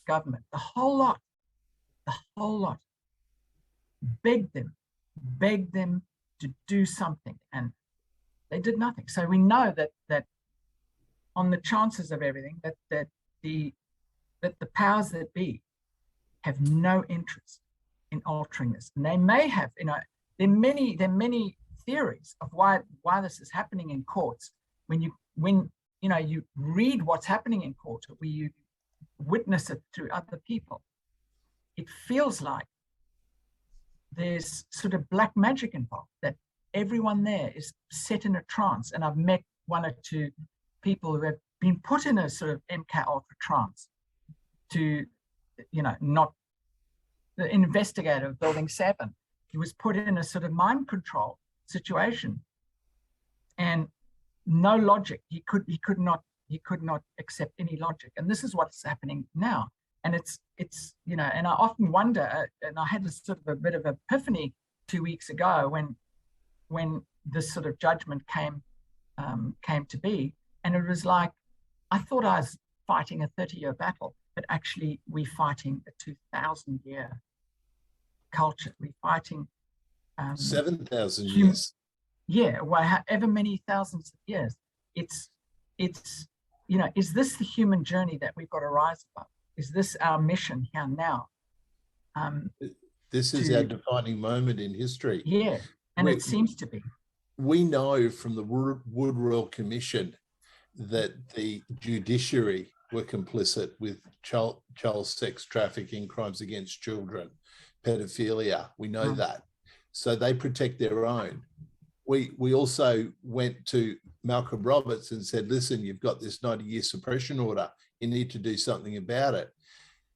S4: government, the whole lot, begged them to do something, and they did nothing. So we know that on the chances of everything, that the powers that be have no interest in altering this. And they may have, you know, there are many theories of why this is happening in courts. When you read what's happening in court, or you witness it through other people, it feels like there's sort of black magic involved, that everyone there is set in a trance. And I've met one or two people who have been put in a sort of MK Ultra trance to, you know, not the investigator of Building 7. He was put in a sort of mind control situation, and no logic. He could not accept any logic. And this is what's happening now. And it's you know, and I often wonder, and I had this sort of a bit of epiphany 2 weeks ago when this sort of judgment came to be, and it was like, I thought I was fighting a 30-year battle, but actually we're fighting a 2,000-year culture. We're fighting
S3: 7,000 years.
S4: Yeah, well, however many thousands of years. It's you know, is this the human journey that we've got to rise above? Is this our mission here now?
S3: This is our defining moment in history.
S4: Yeah, and it seems to be.
S3: We know from the Wood Royal Commission that the judiciary were complicit with child sex trafficking, crimes against children, pedophilia. We know that. So they protect their own. We also went to Malcolm Roberts and said, listen, you've got this 90-year suppression order. You need to do something about it.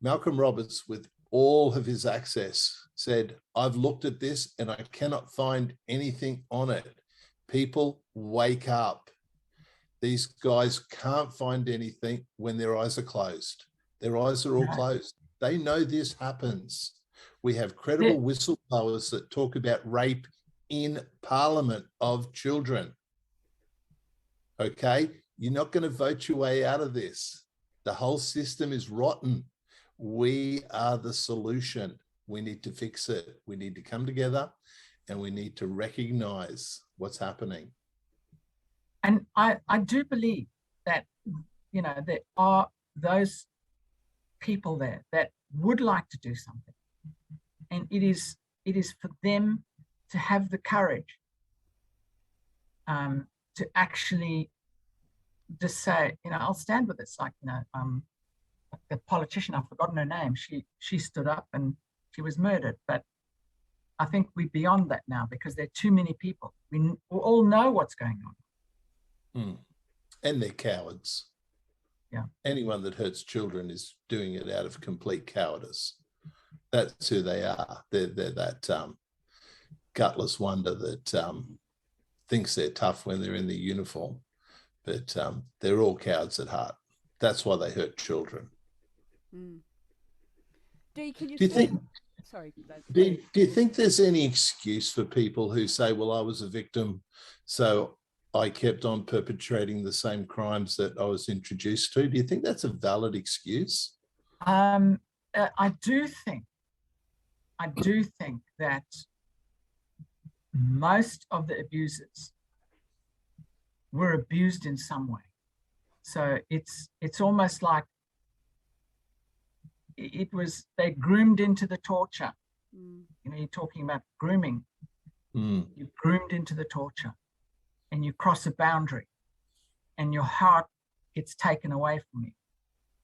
S3: Malcolm Roberts, with all of his access, said, I've looked at this and I cannot find anything on it. People, wake up. These guys can't find anything when their eyes are closed. Their eyes are all closed. They know this happens. We have credible whistleblowers that talk about rape in Parliament of children. Okay, you're not going to vote your way out of this. The whole system is rotten. We are the solution. We need to fix it. We need to come together and we need to recognize what's happening.
S4: And I do believe that, you know, there are those people there that would like to do something. And it is for them to have the courage to actually just say, you know, I'll stand with this. Like, you know, the politician, I've forgotten her name, she stood up and she was murdered. But I think we're beyond that now because there are too many people. We all know what's going on.
S3: And they're cowards.
S4: Yeah.
S3: Anyone that hurts children is doing it out of complete cowardice. That's who they are. They're that gutless wonder that thinks they're tough when they're in the uniform, but they're all cowards at heart. That's why they hurt children.
S1: Dee, can you,
S3: do you think?
S1: Sorry.
S3: Do you think there's any excuse for people who say, "Well, I was a victim, so I kept on perpetrating the same crimes that I was introduced to"? Do you think that's a valid excuse?
S4: I do think that most of the abusers were abused in some way. So it's almost like they groomed into the torture. You know, you're talking about grooming. You're groomed into the torture and you cross a boundary and your heart gets taken away from you.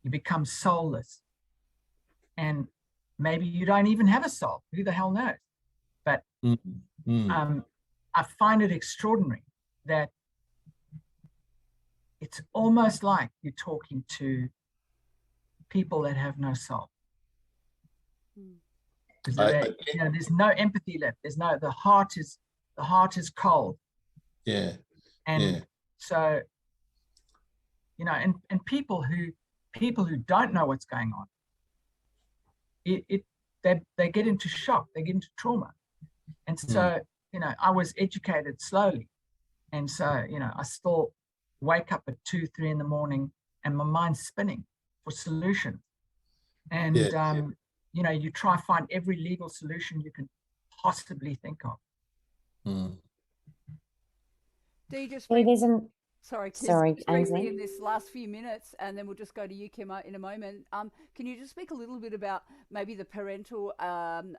S4: You become soulless. And maybe you don't even have a soul. Who the hell knows? But I find it extraordinary that it's almost like you're talking to people that have no soul. You know, there's no empathy left. The heart is cold.
S3: Yeah.
S4: And so, you know, and people who don't know what's going on, they get into shock, they get into trauma. And so, you know, I was educated slowly. And so, you know, I still wake up at 2, 3 in the morning and my mind's spinning for solutions. And, you know, you try to find every legal solution you can possibly think of.
S1: Dee, just
S2: Sorry,
S1: briefly in this last few minutes, and then we'll just go to you, Kim, in a moment. Can you just speak a little bit about maybe the parental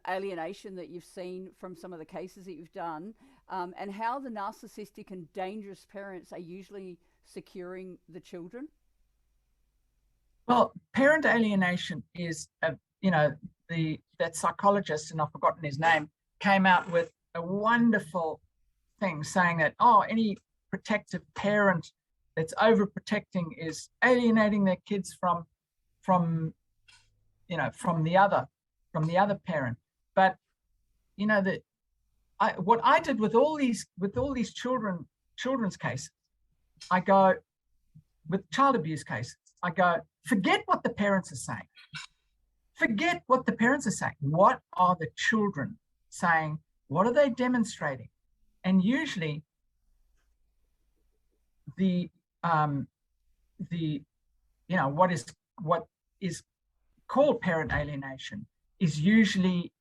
S1: alienation that you've seen from some of the cases that you've done, and how the narcissistic and dangerous parents are usually securing the children?
S4: Well, parent alienation is, you know, that psychologist, and I've forgotten his name, came out with a wonderful thing saying that, any protective parent that's overprotecting is alienating their kids from the other parent. But you know, what I did with all these children's cases, I go with child abuse cases, I go, forget what the parents are saying. Forget what the parents are saying. What are the children saying? What are they demonstrating? And usually what is called parent alienation is usually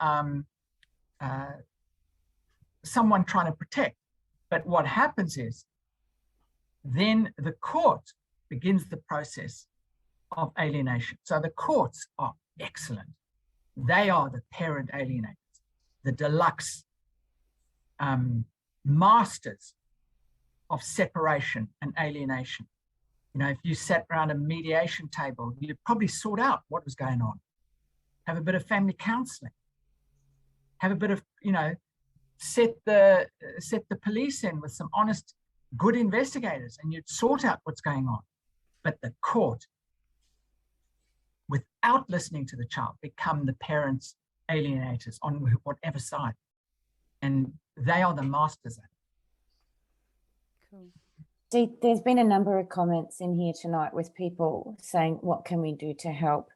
S4: someone trying to protect. But what happens is then the court begins the process of alienation. So the courts are excellent. They are the parent alienators, the deluxe masters of separation and alienation. You know, if you sat around a mediation table, you'd probably sort out what was going on, have a bit of family counseling, have a bit of, you know, set the police in with some honest, good investigators, and you'd sort out what's going on. But the court, without listening to the child, become the parents' alienators on whatever side. And they are the masters at it.
S1: Cool.
S2: Dee, there's been a number of comments in here tonight with people saying, what can we do to help?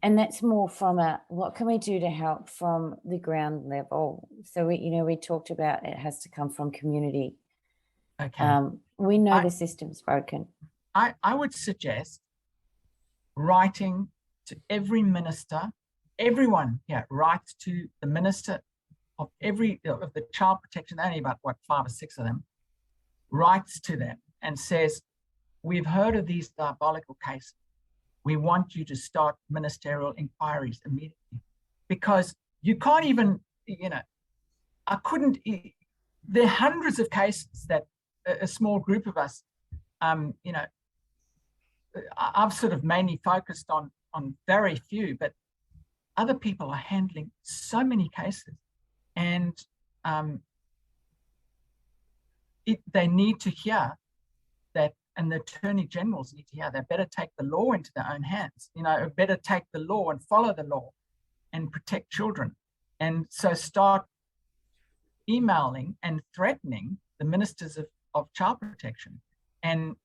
S2: And that's more from what can we do to help from the ground level? So we talked about it has to come from community.
S4: Okay.
S2: We know the system's broken.
S4: I would suggest writing to every minister, everyone here writes to the minister of the child protection, only about 5 or 6 of them, writes to them and says, we've heard of these diabolical cases. We want you to start ministerial inquiries immediately, because you can't even, there are hundreds of cases that a small group of us, I've sort of mainly focused on very few, but other people are handling so many cases, and they need to hear that, and the attorney generals need to hear they better take the law into their own hands, better take the law and follow the law and protect children. And so start emailing and threatening the ministers of child protection. And,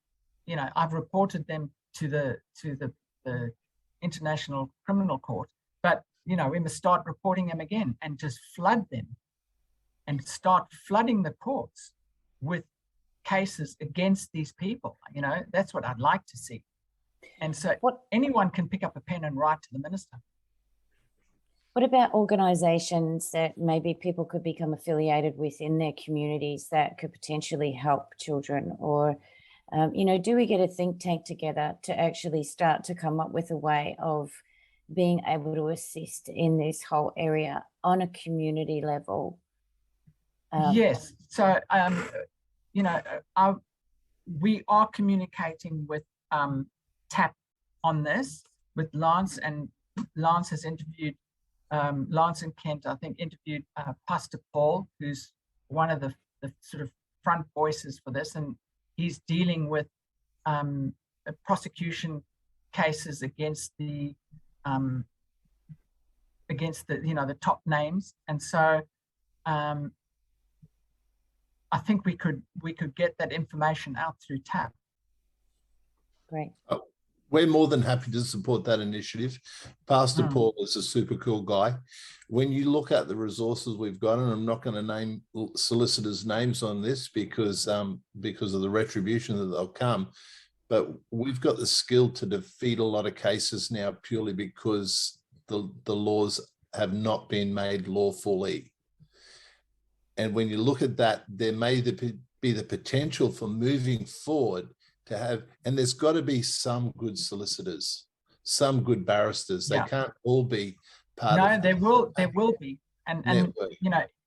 S4: I've reported them to the International Criminal Court, but, we must start reporting them again and just flood them and start flooding the courts with cases against these people. That's what I'd like to see. And so anyone can pick up a pen and write to the minister.
S2: What about organisations that maybe people could become affiliated with in their communities that could potentially help children? Or, do we get a think tank together to actually start to come up with a way of being able to assist in this whole area on a community level?
S4: Yes. So, we are communicating with TAP on this, with Lance, and Lance has interviewed, Lance and Kent, I think, interviewed Pastor Paul, who's one of the sort of front voices for this, and he's dealing with prosecution cases against the the top names. And so I think we could get that information out through TAP.
S2: Great.
S3: We're more than happy to support that initiative. Pastor Paul is a super cool guy. When you look at the resources we've got, and I'm not going to name solicitors' names on this because of the retribution that they'll come, but we've got the skill to defeat a lot of cases now purely because the laws have not been made lawfully. And when you look at that, there may be the potential for moving forward to have, and there's got to be some good solicitors, some good barristers. They can't all be part of.
S4: No, there will be. And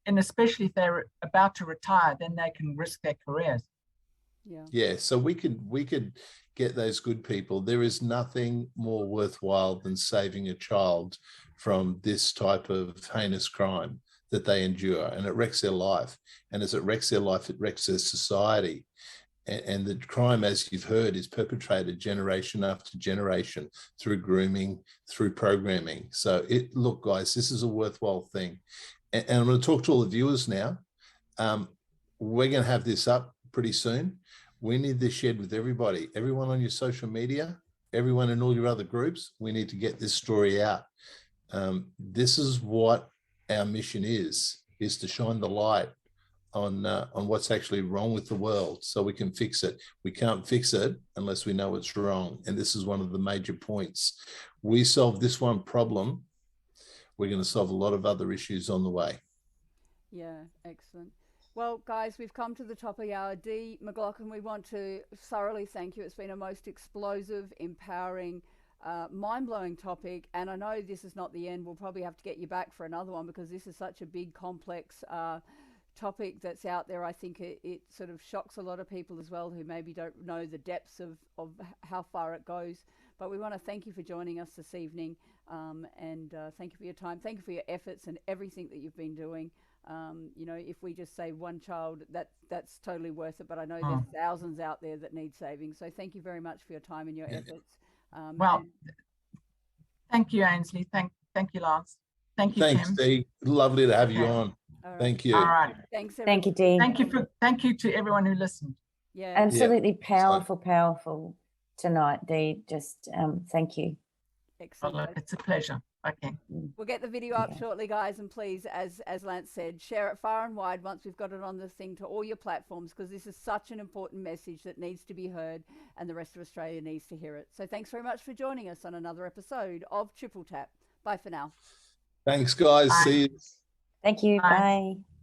S4: and especially if they're about to retire, then they can risk their careers.
S3: Yeah. So we could get those good people. There is nothing more worthwhile than saving a child from this type of heinous crime that they endure, and it wrecks their life. And as it wrecks their life, it wrecks their society. And the crime, as you've heard, is perpetrated generation after generation through grooming, through programming. So look, guys, this is a worthwhile thing. And I'm going to talk to all the viewers now. We're going to have this up pretty soon. We need this shared with everybody, everyone on your social media, everyone in all your other groups. We need to get this story out. This is what our mission is to shine the light on what's actually wrong with the world so we can fix it. We can't fix it unless we know it's wrong. And this is one of the major points. We solve this one problem, we're going to solve a lot of other issues on the way. Yeah,
S1: excellent. Well, guys, we've come to the top of the hour. Dee McLachlan, we want to thoroughly thank you. It's been a most explosive, empowering, mind-blowing topic, and I know this is not the end. We'll probably have to get you back for another one because this is such a big, complex topic that's out there. I think it sort of shocks a lot of people as well who maybe don't know the depths of how far it goes. But we want to thank you for joining us this evening, and thank you for your time. Thank you for your efforts and everything that you've been doing. If we just save one child, that's totally worth it. But I know there's thousands out there that need saving. So thank you very much for your time and your efforts.
S4: Thank you, Ainsley. Thank you, Lance. Thank you,
S3: Thanks,
S4: Tim.
S3: Dee. Lovely to have you on.
S1: Right.
S3: Thank you.
S4: All right.
S1: Thanks, everyone.
S2: Thank you, Dee.
S4: Thank you to everyone who listened.
S1: Yeah.
S2: Absolutely powerful tonight, Dee. Just thank you.
S1: Excellent.
S4: Well, look, it's a pleasure. Okay.
S1: We'll get the video up shortly, guys, and please, as Lance said, share it far and wide once we've got it on the thing to all your platforms, because this is such an important message that needs to be heard, and the rest of Australia needs to hear it. So thanks very much for joining us on another episode of Triple Tap. Bye for now.
S3: Thanks, guys.
S4: Bye.
S3: See you.
S2: Thank you.
S4: Bye.
S2: Bye.